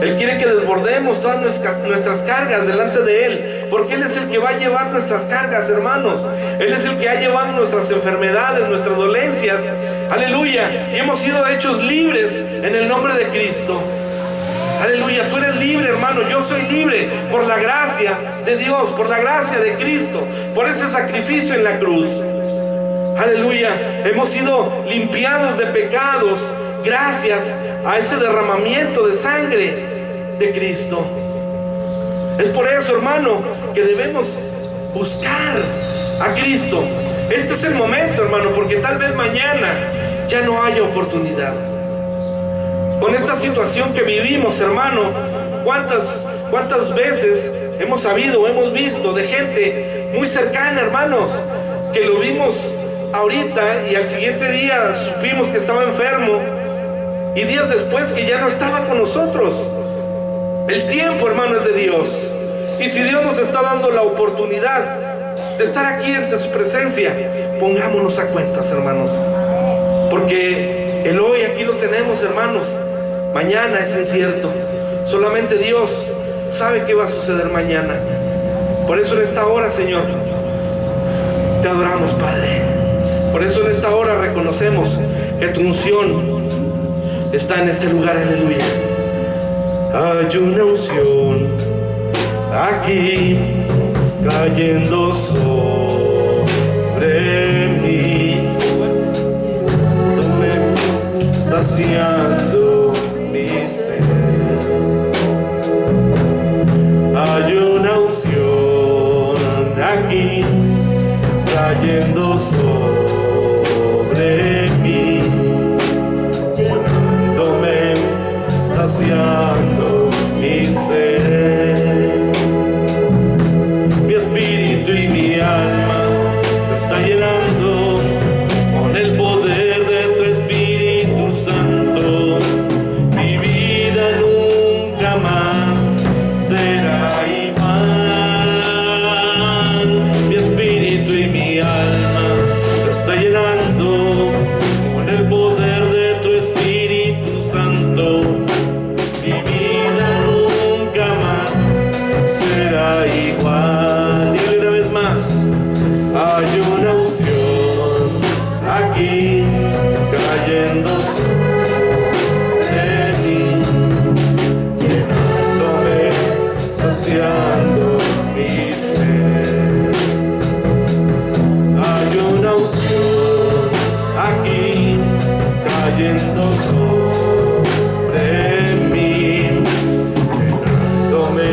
Él quiere que desbordemos todas nuestras cargas delante de Él, porque Él es el que va a llevar nuestras cargas, hermanos. Él es el que ha llevado nuestras enfermedades, nuestras dolencias. Aleluya. Y hemos sido hechos libres en el nombre de Cristo. Aleluya. Tú eres libre, hermano. Yo soy libre por la gracia de Dios, por la gracia de Cristo, por ese sacrificio en la cruz. Aleluya. Hemos sido limpiados de pecados gracias a ese derramamiento de sangre de Cristo. Es por eso, hermano, que debemos buscar a Cristo. Este es el momento, hermano, porque tal vez mañana ya no haya oportunidad. Con esta situación que vivimos, hermano, ¿cuántas veces hemos sabido, hemos visto de gente muy cercana, hermanos, que lo vimos ahorita y al siguiente día supimos que estaba enfermo, y días después que ya no estaba con nosotros? El tiempo, hermano, es de Dios. Y si Dios nos está dando la oportunidad de estar aquí ante su presencia, pongámonos a cuentas, hermanos. Porque el hoy aquí lo tenemos, hermanos. Mañana es incierto. Solamente Dios sabe qué va a suceder mañana. Por eso en esta hora, Señor, te adoramos, Padre. Por eso en esta hora reconocemos que tu unción está en este lugar. Aleluya. Hay una unción aquí cayendo sobre mí, saciando mi ser. Hay una unción aquí cayendo sobre mí, saciando mi ser. Mi espíritu y mi alma se está llenando con el poder de tu Espíritu Santo. Mi vida nunca más será igual. Mi espíritu y mi alma se está llenando con el poder de tu Espíritu Santo. Mi vida nunca más será igual. Dile una vez más. Hay una unción aquí cayendo sobre mí, llenándome, saciando mi ser. Hay una unción aquí cayendo sobre mí, llenándome,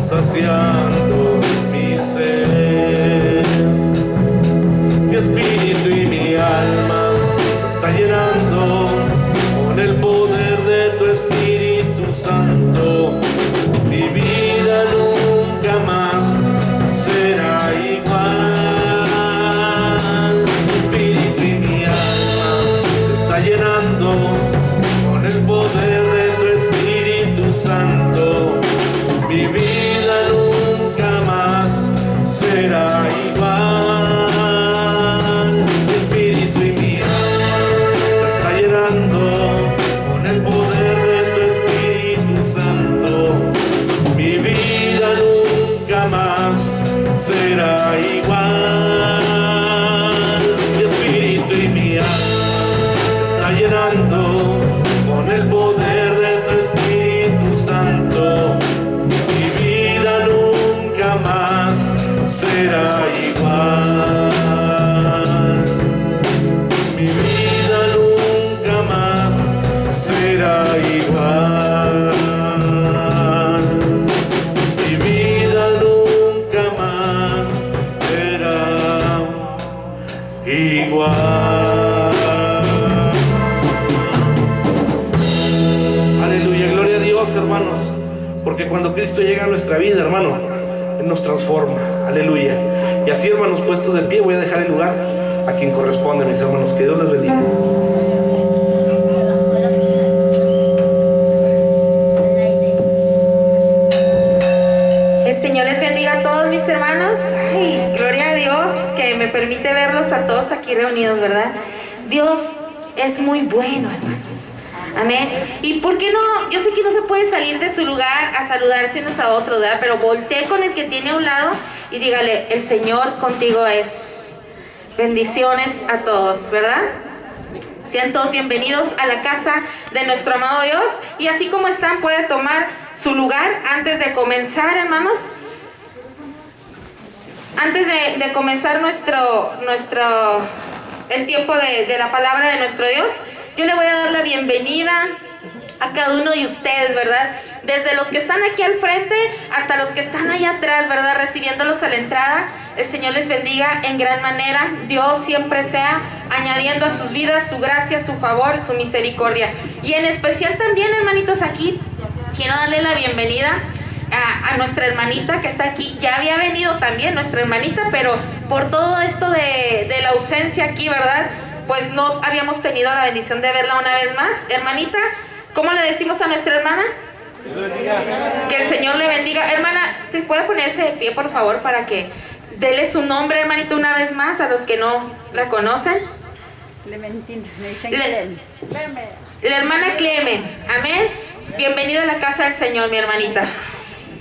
saciando mi ser. Mi espíritu y mi alma se está llenando con el poder de tu Espíritu Santo. Mi vida nunca más será igual. Mi espíritu y mi alma se está llenando con el poder de tu Espíritu Santo. Mi vida nunca más será igual. Mi espíritu y mi alma se está llenando con el poder de tu Espíritu Santo. Mi vida nunca más será igual. Mi espíritu y mi alma se está llenando con el poder de tu Espíritu Santo. Mi vida nunca más será igual. Mi vida nunca más será igual. Mi vida nunca más será igual. Aleluya, gloria a Dios, hermanos. Porque cuando Cristo llega a nuestra vida, hermano, Él nos transforma. Aleluya. Y así, hermanos, puestos de pie, voy a dejar el lugar a quien corresponde, mis hermanos. Que Dios les bendiga. El Señor les bendiga a todos, mis hermanos. Ay, gloria a Dios que me permite verlos a todos aquí reunidos, ¿verdad? Dios es muy bueno, hermanos. Amén. ¿Y por qué no? Yo sé que no se puede salir de su lugar a saludarse unos a otros, ¿verdad? Pero voltee con el que tiene a un lado y dígale, el Señor contigo es. Bendiciones a todos, ¿verdad? Sean todos bienvenidos a la casa de nuestro amado Dios. Y así como están, puede tomar su lugar antes de comenzar, hermanos. Antes de comenzar el tiempo de la palabra de nuestro Dios, yo le voy a dar la bienvenida a cada uno de ustedes, ¿verdad? Desde los que están aquí al frente hasta los que están allá atrás, ¿verdad? Recibiéndolos a la entrada. El Señor les bendiga en gran manera. Dios siempre sea añadiendo a sus vidas su gracia, su favor, su misericordia. Y en especial también, hermanitos, aquí quiero darle la bienvenida a nuestra hermanita que está aquí. Ya había venido también nuestra hermanita, pero por todo esto de la ausencia aquí, ¿verdad? Pues no habíamos tenido la bendición de verla una vez más. Hermanita, ¿cómo le decimos a nuestra hermana? Que el Señor le bendiga. Hermana, ¿se puede ponerse de pie, por favor, para que dele su nombre, hermanita, una vez más a los que no la conocen? Clementina, me dicen Clemen. La hermana Clemen, amén. Bienvenida a la casa del Señor, mi hermanita.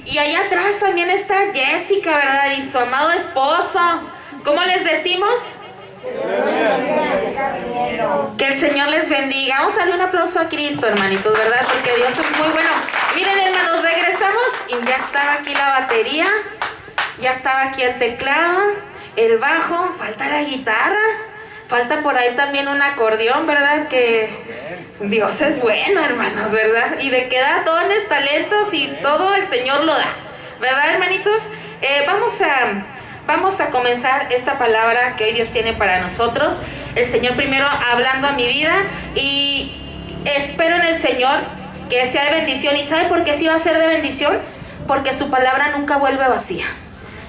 Y allá atrás también está Jessica, ¿verdad? Y su amado esposo. ¿Cómo les decimos? Que el Señor les bendiga. Vamos a darle un aplauso a Cristo, hermanitos, ¿verdad? Porque Dios es muy bueno. Miren, hermanos, regresamos y ya estaba aquí la batería, ya estaba aquí el teclado, el bajo, falta la guitarra, falta por ahí también un acordeón, ¿verdad? Que Dios es bueno, hermanos, ¿verdad? Y de que da dones, talentos y todo el Señor lo da, ¿verdad, hermanitos? Vamos a comenzar esta palabra que hoy Dios tiene para nosotros. El Señor primero hablando a mi vida y espero en el Señor que sea de bendición. ¿Y sabe por qué sí va a ser de bendición? Porque su palabra nunca vuelve vacía.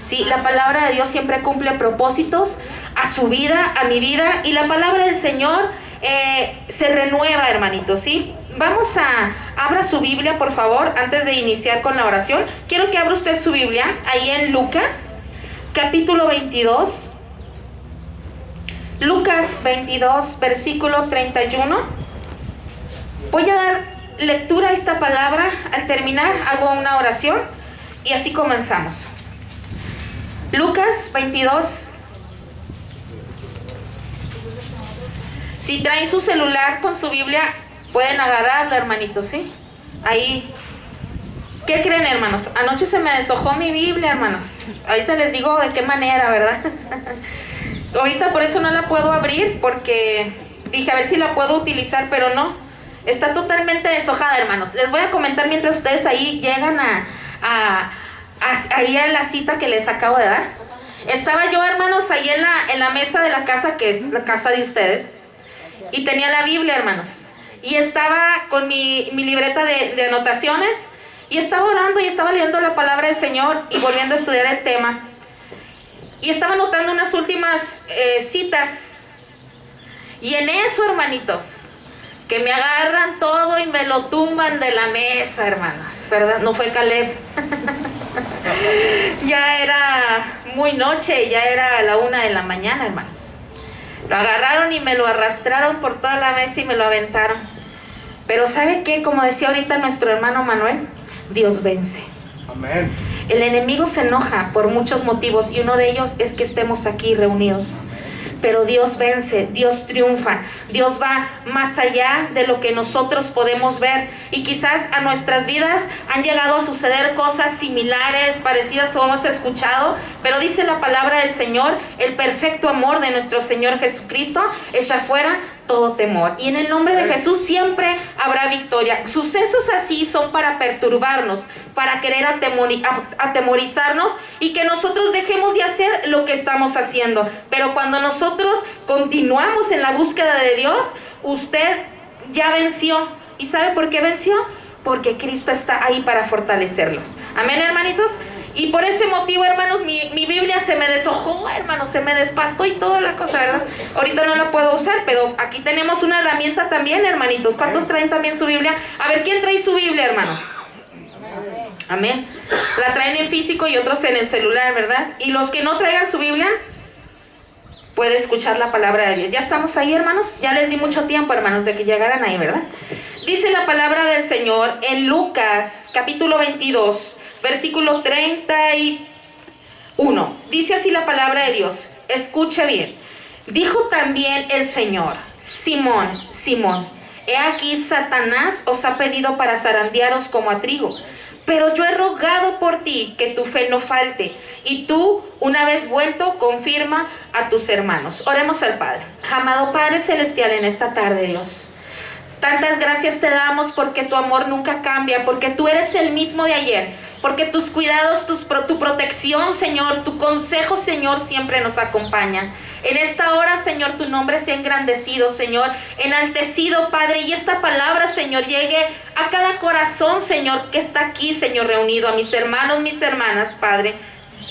Sí, la palabra de Dios siempre cumple propósitos a su vida, a mi vida, y la palabra del Señor se renueva, hermanitos, ¿sí? Abra su Biblia, por favor, antes de iniciar con la oración. Quiero que abra usted su Biblia ahí en Lucas, capítulo 22. Lucas 22, versículo 31. Voy a dar lectura a esta palabra. Al terminar, hago una oración y así comenzamos. Lucas 22. Si traen su celular con su Biblia, pueden agarrarlo, hermanitos, ¿sí? Ahí. ¿Qué creen, hermanos? Anoche se me deshojó mi Biblia, hermanos. Ahorita les digo de qué manera, ¿verdad? Ahorita por eso no la puedo abrir, porque dije a ver si la puedo utilizar, pero no. Está totalmente deshojada, hermanos. Les voy a comentar mientras ustedes ahí llegan ahí a la cita que les acabo de dar. Estaba yo, hermanos, ahí en la mesa de la casa, que es la casa de ustedes, y tenía la Biblia, hermanos. Y estaba con mi libreta de anotaciones, y estaba orando y estaba leyendo la palabra del Señor y volviendo a estudiar el tema. Y estaba anotando unas últimas citas. Y en eso, hermanitos, que me agarran todo y me lo tumban de la mesa, hermanos, ¿verdad? No fue Caleb. Ya era muy noche, ya era la 1 de la mañana, hermanos. Lo agarraron y me lo arrastraron por toda la mesa y me lo aventaron. Pero ¿sabe qué? Como decía ahorita nuestro hermano Manuel, Dios vence. Amén. El enemigo se enoja por muchos motivos y uno de ellos es que estemos aquí reunidos. Pero Dios vence, Dios triunfa, Dios va más allá de lo que nosotros podemos ver. Y quizás a nuestras vidas han llegado a suceder cosas similares, parecidas o hemos escuchado, pero dice la palabra del Señor, el perfecto amor de nuestro Señor Jesucristo echa fuera todo temor. Y en el nombre de Jesús siempre habrá victoria. Sucesos así son para perturbarnos, para querer atemorizarnos y que nosotros dejemos de hacer lo que estamos haciendo. Pero cuando nosotros continuamos en la búsqueda de Dios, usted ya venció. ¿Y sabe por qué venció? Porque Cristo está ahí para fortalecerlos. Amén, hermanitos. Y por ese motivo, hermanos, mi Biblia se me deshojó, hermanos, se me despastó y toda la cosa, ¿verdad? Ahorita no la puedo usar, pero aquí tenemos una herramienta también, hermanitos. ¿Cuántos traen también su Biblia? A ver, ¿quién trae su Biblia, hermanos? Amén. La traen en físico y otros en el celular, ¿verdad? Y los que no traigan su Biblia, pueden escuchar la palabra de Dios. Ya estamos ahí, hermanos. Ya les di mucho tiempo, hermanos, de que llegaran ahí, ¿verdad? Dice la palabra del Señor en Lucas capítulo 22, versículo 31. Dice así la palabra de Dios. Escuche bien. Dijo también el Señor: Simón, Simón, he aquí Satanás os ha pedido para zarandearos como a trigo. Pero yo he rogado por ti que tu fe no falte, y tú, una vez vuelto, confirma a tus hermanos. Oremos al Padre. Amado Padre Celestial, en esta tarde, Dios, tantas gracias te damos porque tu amor nunca cambia, porque tú eres el mismo de ayer, porque tus cuidados, tu protección, Señor, tu consejo, Señor, siempre nos acompañan. En esta hora, Señor, tu nombre sea engrandecido, Señor, enaltecido, Padre, y esta palabra, Señor, llegue a cada corazón, Señor, que está aquí, Señor, reunido, a mis hermanos, mis hermanas, Padre.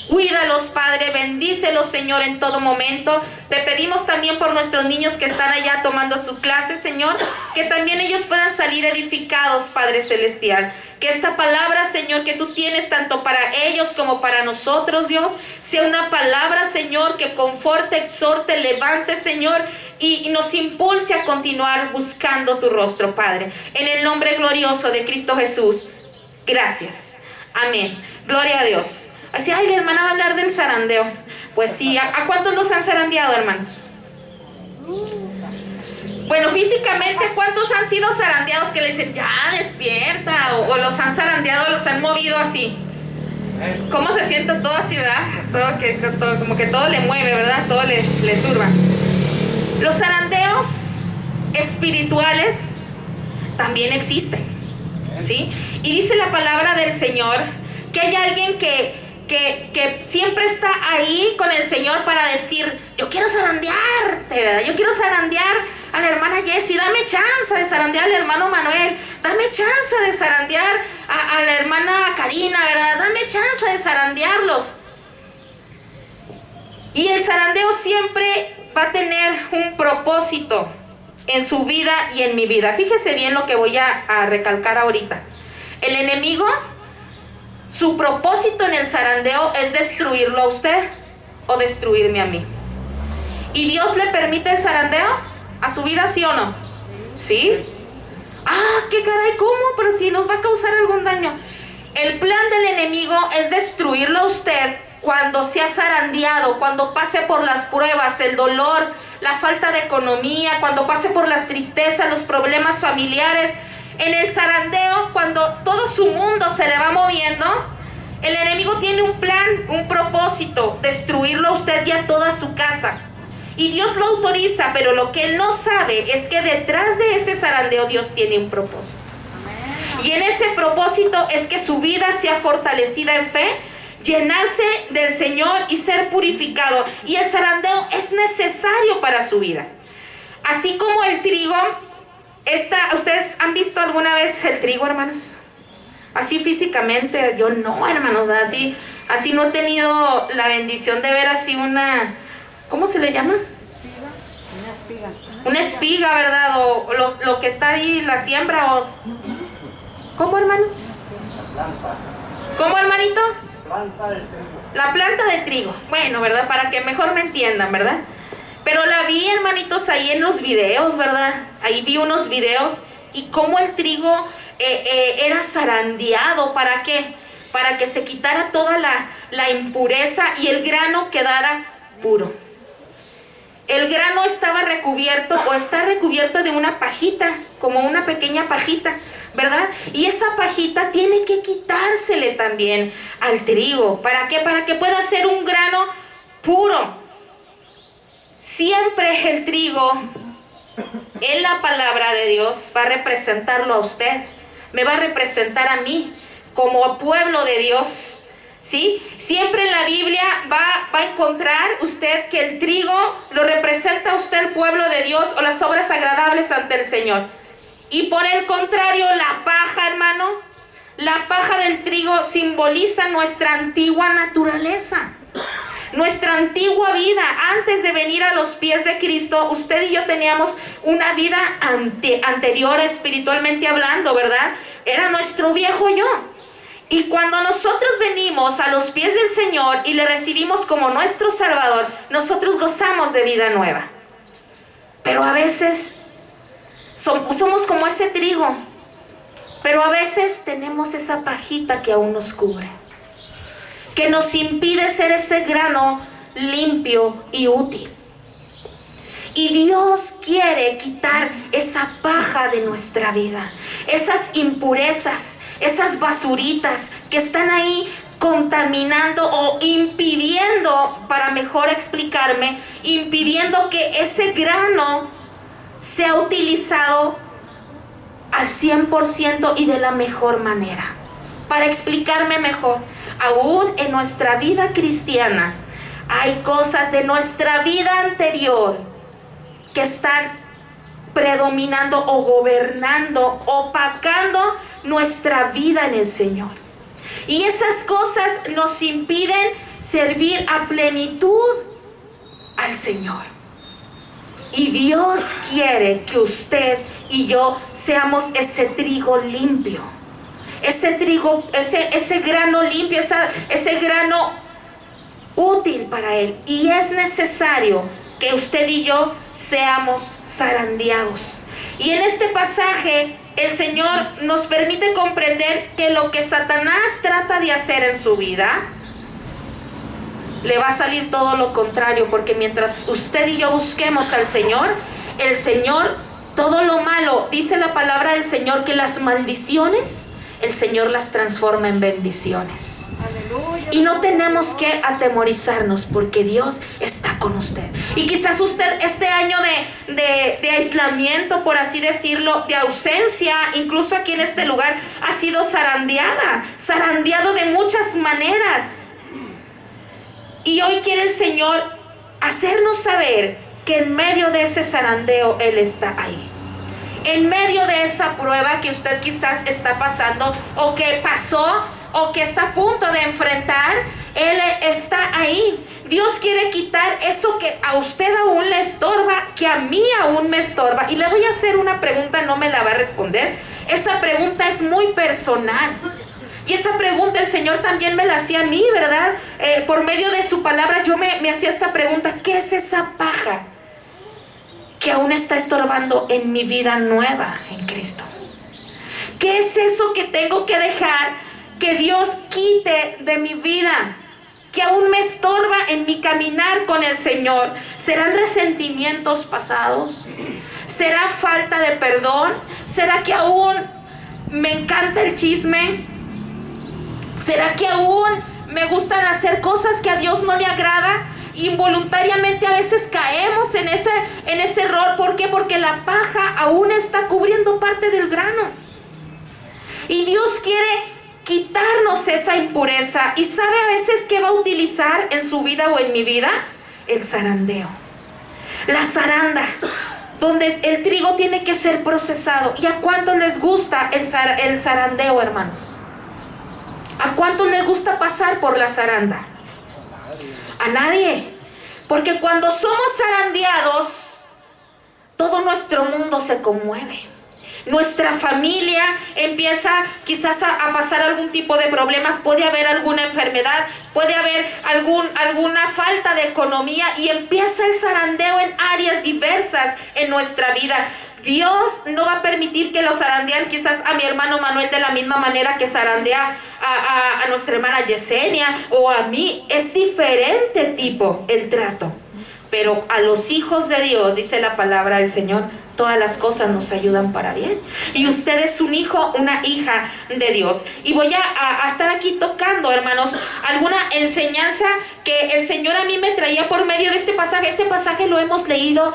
Cuídalos, Padre, bendícelos, Señor, en todo momento. Te pedimos también por nuestros niños que están allá tomando su clase, Señor, que también ellos puedan salir edificados, Padre Celestial. Que esta palabra, Señor, que tú tienes tanto para ellos como para nosotros, Dios, sea una palabra, Señor, que conforte, exhorte, levante, Señor, y nos impulse a continuar buscando tu rostro, Padre. En el nombre glorioso de Cristo Jesús. Gracias. Amén. Gloria a Dios. Así, ay, la hermana va a hablar del zarandeo. Pues sí, ¿a cuántos los han zarandeado, hermanos? Bueno, físicamente, ¿cuántos han sido zarandeados que le dicen, ya despierta? O los han zarandeado, los han movido así. ¿Cómo se siente todo así, verdad? Como que todo le mueve, ¿verdad? Todo le turba. Los zarandeos espirituales también existen, ¿sí? Y dice la palabra del Señor que hay alguien que siempre está ahí con el Señor para decir, yo quiero zarandearte, ¿verdad? Yo quiero zarandear a la hermana Jessie, dame chance de zarandear al hermano Manuel, dame chance de zarandear a la hermana Karina, ¿verdad? Dame chance de zarandearlos. Y el zarandeo siempre va a tener un propósito en su vida y en mi vida. Fíjese bien lo que voy a recalcar ahorita. El enemigo, su propósito en el zarandeo es destruirlo a usted o destruirme a mí. ¿Y Dios le permite el zarandeo a su vida, sí o no? ¿Sí? Ah, qué caray, ¿cómo? Pero si nos va a causar algún daño. El plan del enemigo es destruirlo a usted cuando sea zarandeado, cuando pase por las pruebas, el dolor, la falta de economía, cuando pase por las tristezas, los problemas familiares. En el zarandeo, cuando todo su mundo se le va moviendo, el enemigo tiene un plan, un propósito: destruirlo a usted y a toda su casa. Y Dios lo autoriza, pero lo que él no sabe es que detrás de ese zarandeo Dios tiene un propósito. Y en ese propósito es que su vida sea fortalecida en fe, llenarse del Señor y ser purificado. Y el zarandeo es necesario para su vida. Así como el trigo, ¿ustedes han visto alguna vez el trigo, hermanos? Así físicamente, yo no, hermanos, así no he tenido la bendición de ver así una, ¿cómo se le llama? Una espiga. Una espiga, ¿verdad? O lo que está ahí, la siembra, o... ¿Cómo, hermanos? ¿Cómo, hermanito? Planta de trigo. La planta de trigo. Bueno, ¿verdad? Para que mejor me entiendan, ¿verdad? Pero la vi, hermanitos, ahí en los videos, ¿verdad? Ahí vi unos videos y cómo el trigo era zarandeado. ¿Para qué? Para que se quitara toda la impureza y el grano quedara puro. El grano estaba recubierto o está recubierto de una pajita, como una pequeña pajita, ¿verdad? Y esa pajita tiene que quitársele también al trigo. ¿Para qué? Para que pueda ser un grano puro. Siempre el trigo en la palabra de Dios va a representarlo a usted, me va a representar a mí como pueblo de Dios, ¿sí? Siempre en la Biblia va a encontrar usted que el trigo lo representa a usted, el pueblo de Dios, o las obras agradables ante el Señor. Y por el contrario, la paja, hermanos, la paja del trigo simboliza nuestra antigua naturaleza, nuestra antigua vida. Antes de venir a los pies de Cristo, usted y yo teníamos una vida anterior, espiritualmente hablando, ¿verdad? Era nuestro viejo yo. Y cuando nosotros venimos a los pies del Señor y le recibimos como nuestro Salvador, nosotros gozamos de vida nueva. Pero a veces somos como ese trigo Pero a veces tenemos esa pajita que aún nos cubre, que nos impide ser ese grano limpio y útil. Y Dios quiere quitar esa paja de nuestra vida, esas impurezas, esas basuritas que están ahí contaminando o impidiendo, para mejor explicarme, impidiendo que ese grano sea utilizado al 100% y de la mejor manera. Para explicarme mejor, aún en nuestra vida cristiana hay cosas de nuestra vida anterior que están predominando o gobernando, opacando nuestra vida en el Señor. Y esas cosas nos impiden servir a plenitud al Señor. Y Dios quiere que usted y yo seamos ese trigo limpio, ese trigo, ese grano limpio, ese grano útil para Él. Y es necesario que usted y yo seamos zarandeados. Y en este pasaje el Señor nos permite comprender que lo que Satanás trata de hacer en su vida, le va a salir todo lo contrario, porque mientras usted y yo busquemos al Señor, el Señor, todo lo malo, dice la palabra del Señor, que las maldiciones, el Señor las transforma en bendiciones. Aleluya. Y no tenemos que atemorizarnos, porque Dios está con usted. Y quizás usted este año de aislamiento, por así decirlo, de ausencia, incluso aquí en este lugar, ha sido zarandeado de muchas maneras. Y hoy quiere el Señor hacernos saber que en medio de ese zarandeo Él está ahí. En medio de esa prueba que usted quizás está pasando, o que pasó, o que está a punto de enfrentar, Él está ahí. Dios quiere quitar eso que a usted aún le estorba, que a mí aún me estorba. Y le voy a hacer una pregunta, no me la va a responder. Esa pregunta es muy personal. Y esa pregunta el Señor también me la hacía a mí, ¿verdad? Por medio de su palabra yo me hacía esta pregunta: ¿qué es esa paja que aún está estorbando en mi vida nueva en Cristo? ¿Qué es eso que tengo que dejar que Dios quite de mi vida, que aún me estorba en mi caminar con el Señor? ¿Serán resentimientos pasados? ¿Será falta de perdón? ¿Será que aún me encanta el chisme? ¿Será que aún me gustan hacer cosas que a Dios no le agrada? Involuntariamente a veces caemos en ese error. ¿Por qué? Porque la paja aún está cubriendo parte del grano. Y Dios quiere quitarnos esa impureza. ¿Y sabe a veces qué va a utilizar en su vida o en mi vida? El zarandeo, la zaranda, donde el trigo tiene que ser procesado. ¿Y a cuántos les gusta el zarandeo, hermanos? ¿A cuántos les gusta pasar por la zaranda? A nadie. Porque cuando somos zarandeados, todo nuestro mundo se conmueve. Nuestra familia empieza quizás a pasar algún tipo de problemas. Puede haber alguna enfermedad, puede haber alguna falta de economía, y empieza el zarandeo en áreas diversas en nuestra vida. Dios no va a permitir que lo zarandean quizás a mi hermano Manuel de la misma manera que zarandea a nuestra hermana Yesenia o a mí. Es diferente tipo el trato. Pero a los hijos de Dios, dice la palabra del Señor, todas las cosas nos ayudan para bien. Y usted es un hijo, una hija de Dios. Y voy a estar aquí tocando, hermanos, alguna enseñanza que el Señor a mí me traía por medio de este pasaje. Este pasaje lo hemos leído,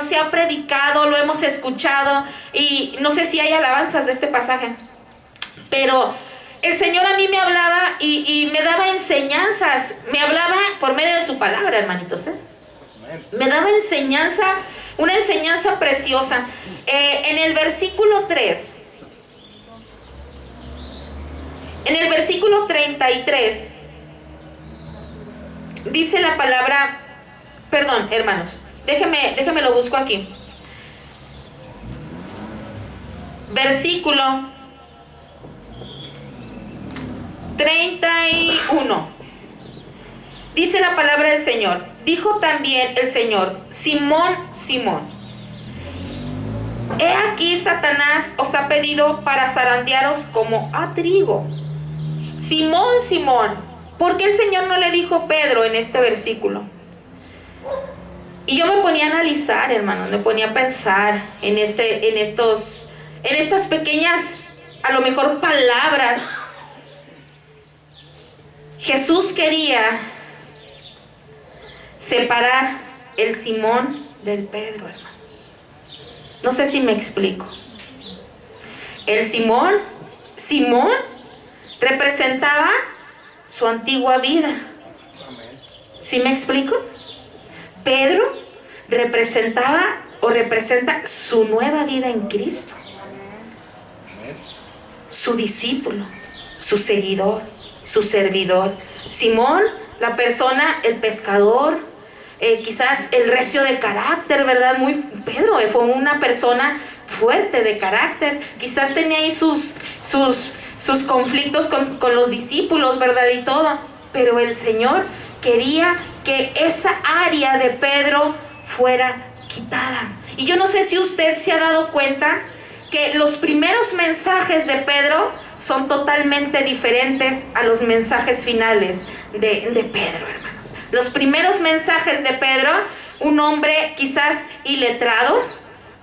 se ha predicado, lo hemos escuchado, y no sé si hay alabanzas de este pasaje, pero el Señor a mí me hablaba y me daba enseñanzas. Me hablaba por medio de su palabra, hermanitos, me daba enseñanza, una enseñanza preciosa. En el versículo 3, en el versículo 33, dice la palabra, perdón, hermanos, déjeme lo busco aquí. Versículo 31. Dice la palabra del Señor: dijo también el Señor: Simón, Simón, He aquí Satanás os ha pedido para zarandearos como a trigo. Simón, Simón, ¿por qué el Señor no le dijo Pedro en este versículo? Y yo me ponía a analizar, hermanos, me ponía a pensar en estas pequeñas, a lo mejor, palabras. Jesús quería separar el Simón del Pedro, hermanos. No sé si me explico. El Simón representaba su antigua vida. ¿Sí me explico? Pedro representa su nueva vida en Cristo. Su discípulo, su seguidor, su servidor. Simón, la persona, el pescador, quizás el recio de carácter, ¿verdad? Pedro fue una persona fuerte de carácter. Quizás tenía ahí sus conflictos con los discípulos, ¿verdad? Y todo. Pero el Señor quería que esa área de Pedro fuera quitada. Y yo no sé si usted se ha dado cuenta que los primeros mensajes de Pedro son totalmente diferentes a los mensajes finales de Pedro, hermanos. Los primeros mensajes de Pedro, un hombre quizás iletrado,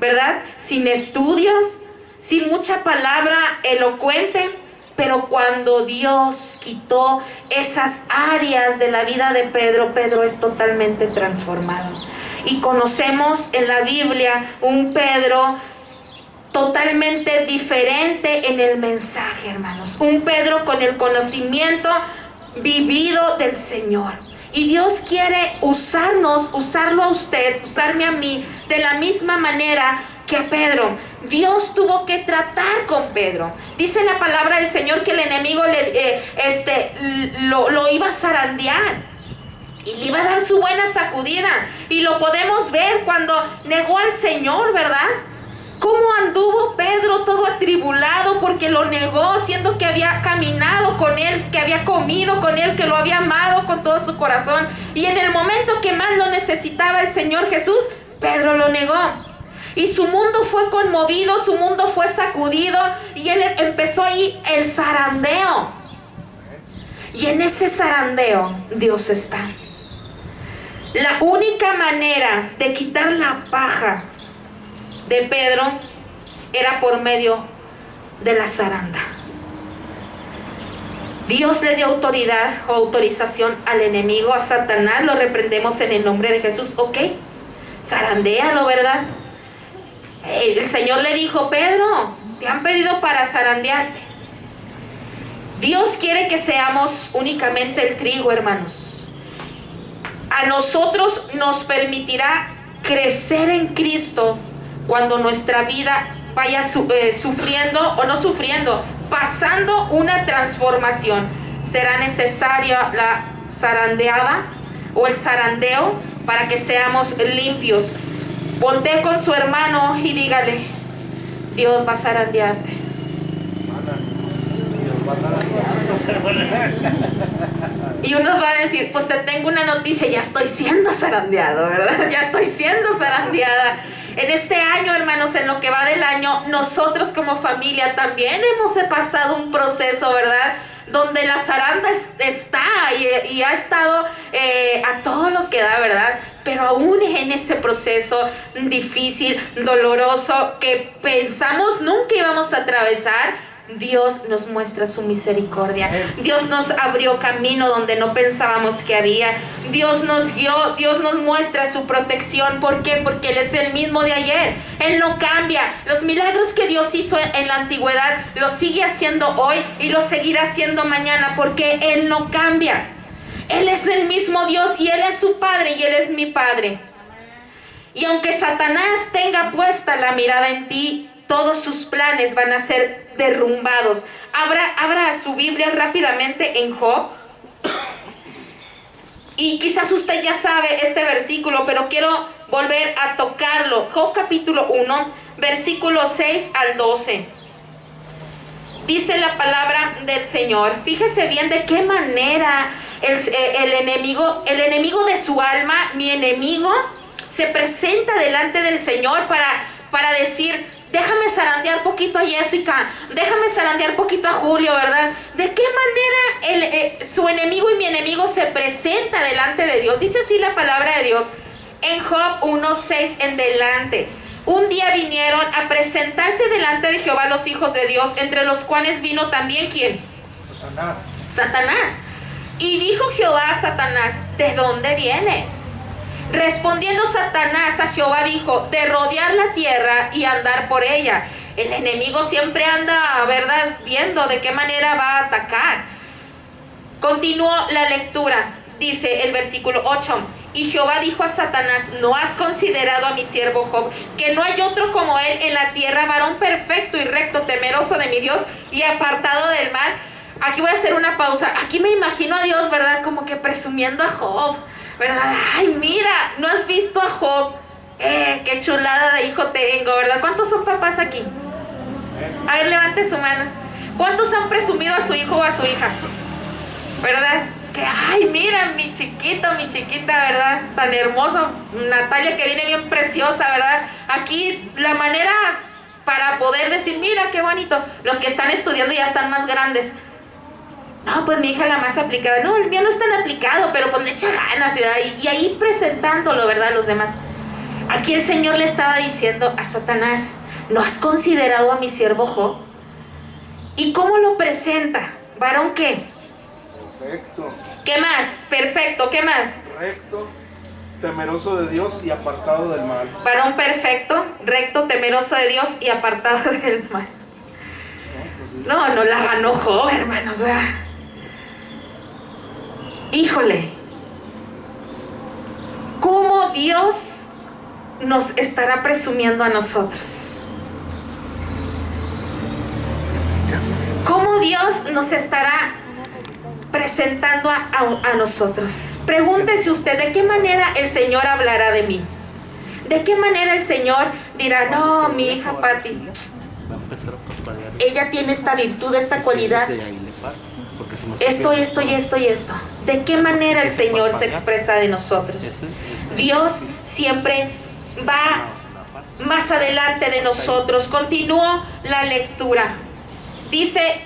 ¿verdad? Sin estudios, sin mucha palabra elocuente. Pero cuando Dios quitó esas áreas de la vida de Pedro, Pedro es totalmente transformado. Y conocemos en la Biblia un Pedro totalmente diferente en el mensaje, hermanos. Un Pedro con el conocimiento vivido del Señor. Y Dios quiere usarlo a usted, usarme a mí, de la misma manera que a Pedro. Dios tuvo que tratar con Pedro. Dice la palabra del Señor que el enemigo lo iba a zarandear y le iba a dar su buena sacudida. Y lo podemos ver cuando negó al Señor, ¿verdad? Cómo anduvo Pedro todo atribulado porque lo negó, siendo que había caminado con él, que había comido con él, que lo había amado con todo su corazón. Y en el momento que más lo necesitaba el Señor Jesús, Pedro lo negó. Y su mundo fue conmovido, su mundo fue sacudido, y él empezó ahí el zarandeo. Y en ese zarandeo Dios está. La única manera de quitar la paja de Pedro era por medio de la zaranda. Dios le dio autoridad o autorización al enemigo, a Satanás. Lo reprendemos en el nombre de Jesús. Ok, zarandéalo, ¿verdad? El Señor le dijo: Pedro, te han pedido para zarandearte. Dios quiere que seamos únicamente el trigo, hermanos. A nosotros nos permitirá crecer en Cristo cuando nuestra vida vaya sufriendo o no sufriendo, pasando una transformación. Será necesaria la zarandeada o el zarandeo para que seamos limpios. Voltee con su hermano y dígale: Dios va a zarandearte. Y uno va a decir: pues te tengo una noticia, ya estoy siendo zarandeado, ¿verdad? Ya estoy siendo zarandeada. En este año, hermanos, en lo que va del año, nosotros como familia también hemos pasado un proceso, ¿verdad? Donde la zaranda está y ha estado a todo lo que da, ¿verdad? Pero aún en ese proceso difícil, doloroso, que pensamos nunca íbamos a atravesar, Dios nos muestra su misericordia. Dios nos abrió camino donde no pensábamos que había. Dios nos guió, Dios nos muestra su protección. ¿Por qué? Porque Él es el mismo de ayer. Él no cambia. Los milagros que Dios hizo en la antigüedad los sigue haciendo hoy y los seguirá haciendo mañana, porque Él no cambia. Él es el mismo Dios y Él es su Padre y Él es mi Padre. Y aunque Satanás tenga puesta la mirada en ti, todos sus planes van a ser derrumbados. Abra su Biblia rápidamente en Job. Y quizás usted ya sabe este versículo, pero quiero volver a tocarlo. Job capítulo 1, versículo 6 al 12. Dice la palabra del Señor. Fíjese bien de qué manera el enemigo de su alma, mi enemigo, se presenta delante del Señor para decir: déjame zarandear poquito a Jessica, déjame zarandear poquito a Julio, ¿verdad? ¿De qué manera su enemigo y mi enemigo se presenta delante de Dios? Dice así la palabra de Dios en Job 1:6 en delante. Un día vinieron a presentarse delante de Jehová los hijos de Dios, entre los cuales vino también ¿quién? Satanás. Y dijo Jehová a Satanás, ¿de dónde vienes? Respondiendo Satanás a Jehová dijo, de rodear la tierra y andar por ella. El enemigo siempre anda, ¿verdad?, viendo de qué manera va a atacar. Continuó la lectura, dice el versículo 8. Y Jehová dijo a Satanás, ¿no has considerado a mi siervo Job, que no hay otro como él en la tierra, varón perfecto y recto, temeroso de mi Dios y apartado del mal? Aquí voy a hacer una pausa. Aquí me imagino a Dios, ¿verdad?, como que presumiendo a Job, ¿verdad? Ay, mira, ¿no has visto a Job? Qué chulada de hijo tengo, ¿verdad? ¿Cuántos son papás aquí? A ver, levante su mano. ¿Cuántos han presumido a su hijo o a su hija? ¿Verdad? Que, ay, mira, mi chiquito, mi chiquita, ¿verdad? Tan hermoso. Natalia, que viene bien preciosa, ¿verdad? Aquí la manera para poder decir, mira, qué bonito. Los que están estudiando ya están más grandes. No, pues mi hija la más aplicada. No, el mío no es tan aplicado, pero pues le echa ganas, ¿verdad? Y ahí presentándolo, ¿verdad?, a los demás. Aquí el Señor le estaba diciendo a Satanás, ¿no has considerado a mi siervo Job? ¿Y cómo lo presenta? ¿Varón qué? Perfecto. ¿Qué más? Perfecto, ¿qué más? Recto, temeroso de Dios y apartado del mal. Varón perfecto, recto, temeroso de Dios y apartado del mal. No, no la ganó Job, hermanos. Híjole, ¿cómo Dios nos estará presumiendo a nosotros? ¿Cómo Dios nos estará presentando a nosotros? Pregúntese usted, ¿de qué manera el Señor hablará de mí? ¿De qué manera el Señor dirá, no, mi hija Pati, ella tiene esta virtud, esta cualidad, esto y esto y esto y esto? ¿De qué manera el Señor se expresa de nosotros? Dios siempre va más adelante de nosotros. Continúo la lectura. Dice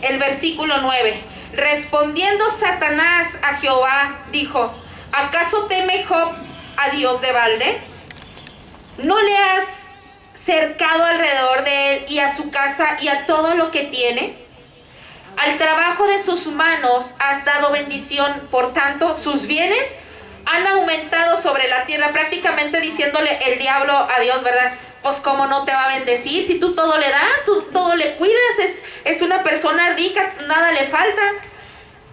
el versículo 9. Respondiendo Satanás a Jehová, dijo, ¿acaso teme Job a Dios de balde? ¿No le has cercado alrededor de él y a su casa y a todo lo que tiene? Al trabajo de sus manos has dado bendición, por tanto sus bienes han aumentado sobre la tierra. Prácticamente diciéndole el diablo a Dios, ¿verdad? Pues cómo no te va a bendecir si tú todo le das, tú todo le cuidas, es una persona rica, nada le falta.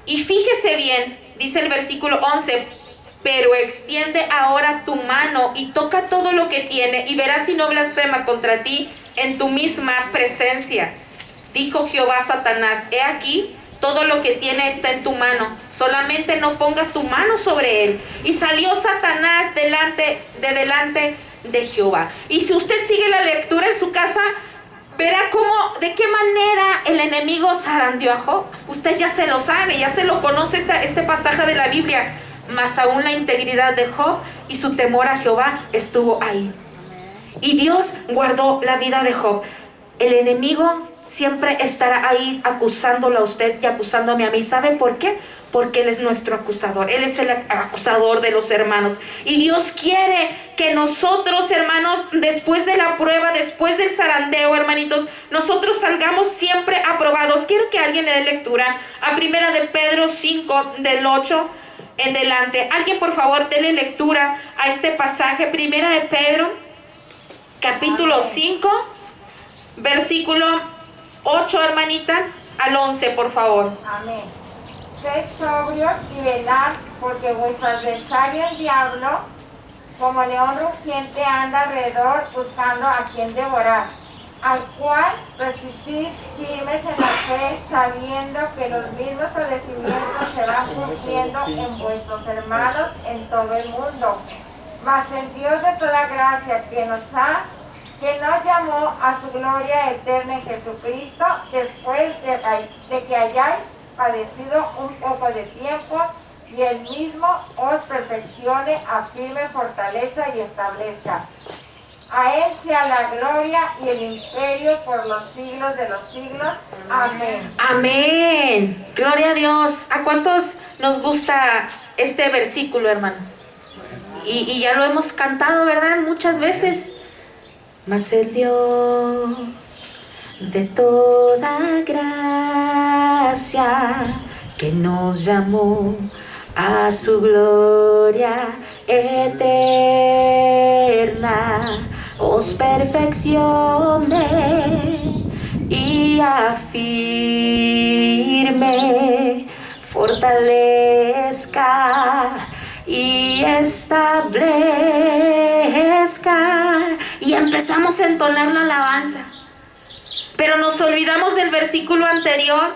Y fíjese bien, dice el versículo 11, pero extiende ahora tu mano y toca todo lo que tiene y verás si no blasfema contra ti en tu misma presencia. Dijo Jehová a Satanás, he aquí, todo lo que tiene está en tu mano, solamente no pongas tu mano sobre él. Y salió Satanás delante de Jehová. Y si usted sigue la lectura en su casa, verá cómo, de qué manera el enemigo zarandeó a Job. Usted ya se lo sabe, ya se lo conoce este pasaje de la Biblia. Mas aún la integridad de Job y su temor a Jehová estuvo ahí. Y Dios guardó la vida de Job. El enemigo siempre estará ahí acusándolo a usted y acusándome a mí. ¿Sabe por qué? Porque Él es nuestro acusador. Él es el acusador de los hermanos. Y Dios quiere que nosotros, hermanos, después de la prueba, después del zarandeo, hermanitos, nosotros salgamos siempre aprobados. Quiero que alguien le dé lectura a 1 de Pedro 5, del 8 en delante. Alguien, por favor, déle lectura a este pasaje. 1 de Pedro, capítulo 5, versículo 8, hermanita, al 11, por favor. Amén. Sed sobrios y velad, porque vuestro adversario el diablo, como león rugiente, anda alrededor buscando a quien devorar, al cual resistid firmes en la fe, sabiendo que los mismos padecimientos se van cumpliendo en vuestros hermanos en todo el mundo. Mas el Dios de toda gracia, que nos llamó a su gloria eterna en Jesucristo, después de que hayáis padecido un poco de tiempo, y Él mismo os perfeccione, afirme, fortaleza y establezca. A Él sea la gloria y el imperio por los siglos de los siglos. Amén. Amén. Gloria a Dios. ¿A cuántos nos gusta este versículo, hermanos? Y ya lo hemos cantado, ¿verdad? Muchas veces. Mas el Dios de toda gracia, que nos llamó a su gloria eterna, os perfeccione y afirme, fortalezca y establezca. Y empezamos a entonar la alabanza, pero nos olvidamos del versículo anterior.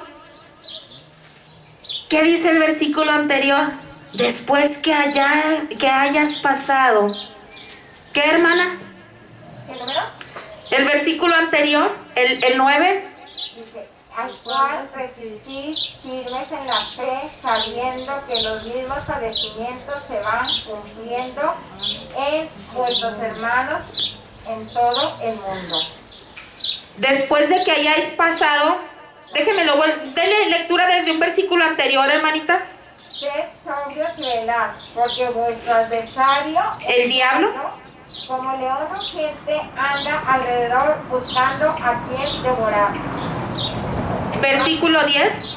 ¿Qué dice el versículo anterior? Después que hayas pasado. ¿Qué, hermana? ¿El número? El versículo anterior, el 9. Dice, al cual resistís firmes en la fe, sabiendo que los mismos padecimientos se van cumpliendo en vuestros hermanos en todo el mundo. Después de que hayáis pasado, déjenmelo, denle lectura desde un versículo anterior, hermanita. Sed sobrios y velad, porque vuestro adversario, ¿El diablo? como león rugiente, anda alrededor buscando a quien devorar. Versículo 10.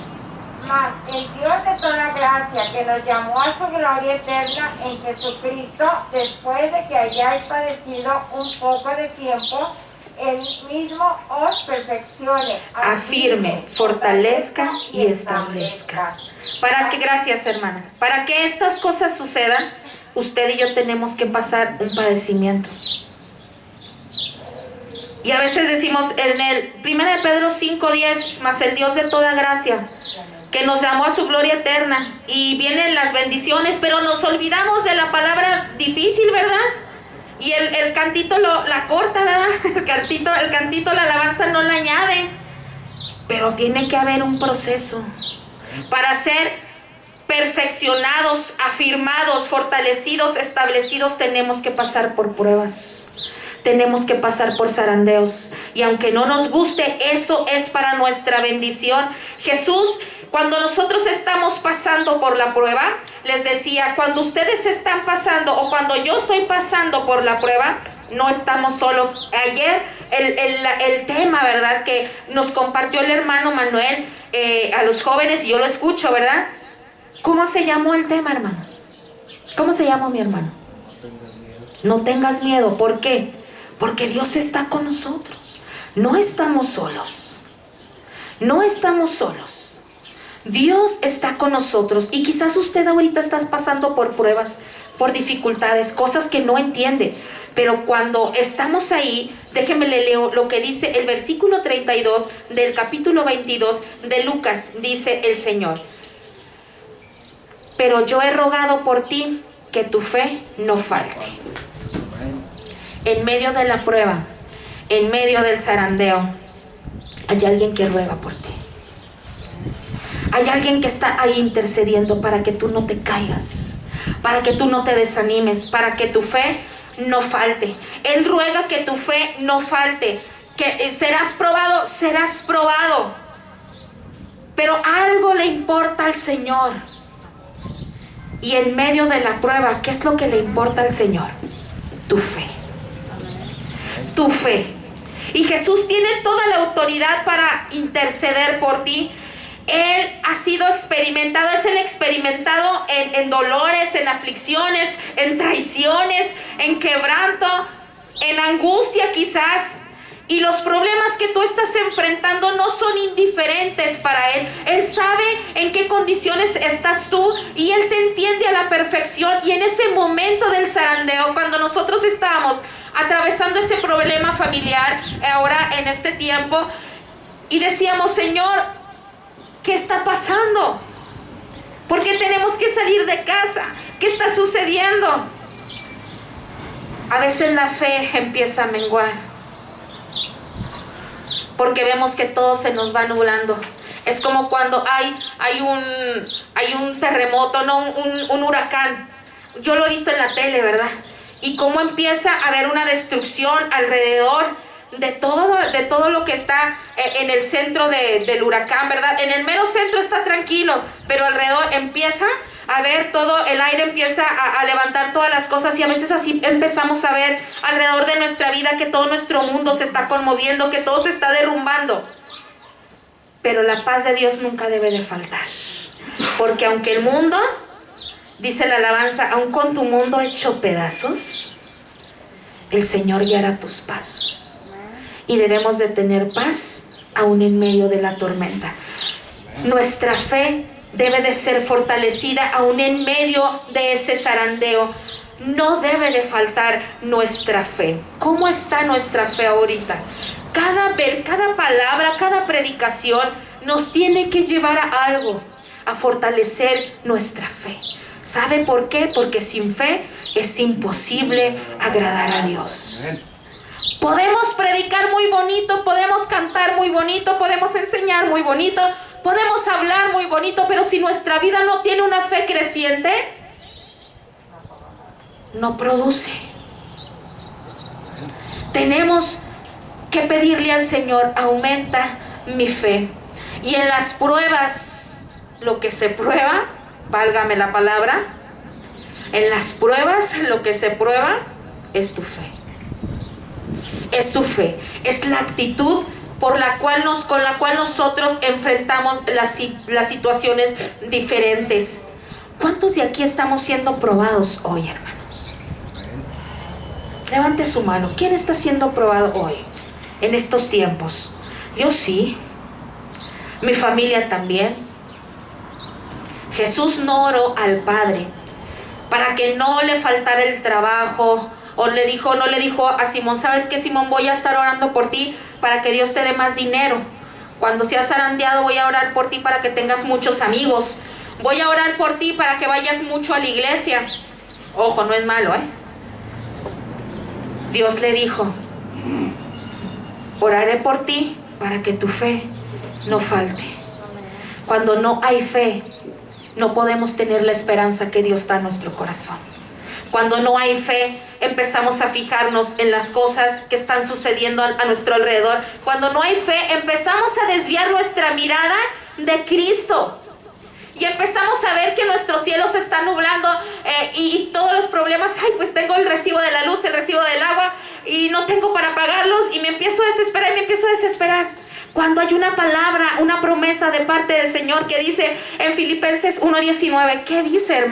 Mas el Dios de toda gracia, que nos llamó a su gloria eterna en Jesucristo, después de que hayáis padecido un poco de tiempo, Él mismo os perfeccione, Afirme, fortalezca y establezca. ¿Para qué? Gracias, hermana. Para que estas cosas sucedan, usted y yo tenemos que pasar un padecimiento. Y a veces decimos en el 1 de Pedro 5:10, mas el Dios de toda gracia, que nos llamó a su gloria eterna, y vienen las bendiciones, pero nos olvidamos de la palabra difícil, ¿verdad? Y el cantito la corta, ¿verdad? El cantito, la alabanza no la añade. Pero tiene que haber un proceso para ser perfeccionados, afirmados, fortalecidos, establecidos. Tenemos que pasar por pruebas. Tenemos que pasar por zarandeos. Y aunque no nos guste, eso es para nuestra bendición. Jesús, cuando nosotros estamos pasando por la prueba, les decía, cuando ustedes están pasando o cuando yo estoy pasando por la prueba, no estamos solos. Ayer el tema, ¿verdad?, que nos compartió el hermano Manuel a los jóvenes, y yo lo escucho, ¿verdad? ¿Cómo se llamó el tema, hermanos? ¿Cómo se llamó, mi hermano? No tengas miedo. ¿Por qué? Porque Dios está con nosotros. No estamos solos. No estamos solos. Dios está con nosotros. Y quizás usted ahorita está pasando por pruebas, por dificultades, cosas que no entiende. Pero cuando estamos ahí, déjenme le leo lo que dice el versículo 32 del capítulo 22 de Lucas. Dice el Señor: pero yo he rogado por ti que tu fe no falte. En medio de la prueba, en medio del zarandeo, hay alguien que ruega por ti. Hay alguien que está ahí intercediendo para que tú no te caigas, para que tú no te desanimes, para que tu fe no falte. Él ruega que tu fe no falte, que serás probado, serás probado. Pero algo le importa al Señor. Y en medio de la prueba, ¿qué es lo que le importa al Señor? Tu fe. Tu fe. Y Jesús tiene toda la autoridad para interceder por ti. Él ha sido experimentado, es el experimentado en dolores, en aflicciones, en traiciones, en quebranto, en angustia quizás. Y los problemas que tú estás enfrentando no son indiferentes para Él. Él sabe en qué condiciones estás tú y Él te entiende a la perfección. Y en ese momento del zarandeo, cuando nosotros estábamos atravesando ese problema familiar, ahora en este tiempo, y decíamos, Señor, ¿qué está pasando? ¿Por qué tenemos que salir de casa? ¿Qué está sucediendo? A veces la fe empieza a menguar, porque vemos que todo se nos va nublando. Es como cuando hay un terremoto, no, un huracán. Yo lo he visto en la tele, ¿verdad? y cómo empieza a haber una destrucción alrededor de todo lo que está en el centro del huracán, ¿verdad? En el mero centro está tranquilo, pero alrededor empieza a ver todo, el aire empieza a levantar todas las cosas, y a veces así empezamos a ver alrededor de nuestra vida que todo nuestro mundo se está conmoviendo, que todo se está derrumbando. Pero la paz de Dios nunca debe de faltar, porque aunque el mundo, dice la alabanza, aun con tu mundo hecho pedazos, el Señor guiará tus pasos, y debemos de tener paz aún en medio de la tormenta. Nuestra fe debe de ser fortalecida aún en medio de ese zarandeo. No debe de faltar nuestra fe. ¿Cómo está nuestra fe ahorita? Cada palabra, cada predicación nos tiene que llevar a algo, a fortalecer nuestra fe. ¿Sabe por qué? Porque sin fe es imposible agradar a Dios. Podemos predicar muy bonito, podemos cantar muy bonito, podemos enseñar muy bonito, podemos hablar muy bonito, pero si nuestra vida no tiene una fe creciente, no produce. Tenemos que pedirle al Señor, aumenta mi fe. Y en las pruebas, lo que se prueba, válgame la palabra, en las pruebas lo que se prueba es tu fe. Es tu fe, es la actitud con la cual nosotros enfrentamos las situaciones diferentes. ¿Cuántos de aquí estamos siendo probados hoy, hermanos? Levante su mano. ¿Quién está siendo probado hoy, en estos tiempos? Yo sí. Mi familia también. Jesús no oró al Padre para que no le faltara el trabajo, o no le dijo a Simón, ¿sabes qué, Simón? Voy a estar orando por ti para que Dios te dé más dinero. Cuando seas zarandeado, voy a orar por ti para que tengas muchos amigos. Voy a orar por ti para que vayas mucho a la iglesia. Ojo, no es malo, Dios le dijo, oraré por ti para que tu fe no falte. Cuando no hay fe, no podemos tener la esperanza que Dios da en nuestro corazón. Cuando no hay fe, empezamos a fijarnos en las cosas que están sucediendo a nuestro alrededor. Cuando no hay fe, empezamos a desviar nuestra mirada de Cristo. Y empezamos a ver que nuestro cielo se está nublando y todos los problemas, pues tengo el recibo de la luz, el recibo del agua y no tengo para pagarlos, y me empiezo a desesperar. Cuando hay una palabra, una promesa de parte del Señor que dice en Filipenses 1:19, ¿qué dice, hermano?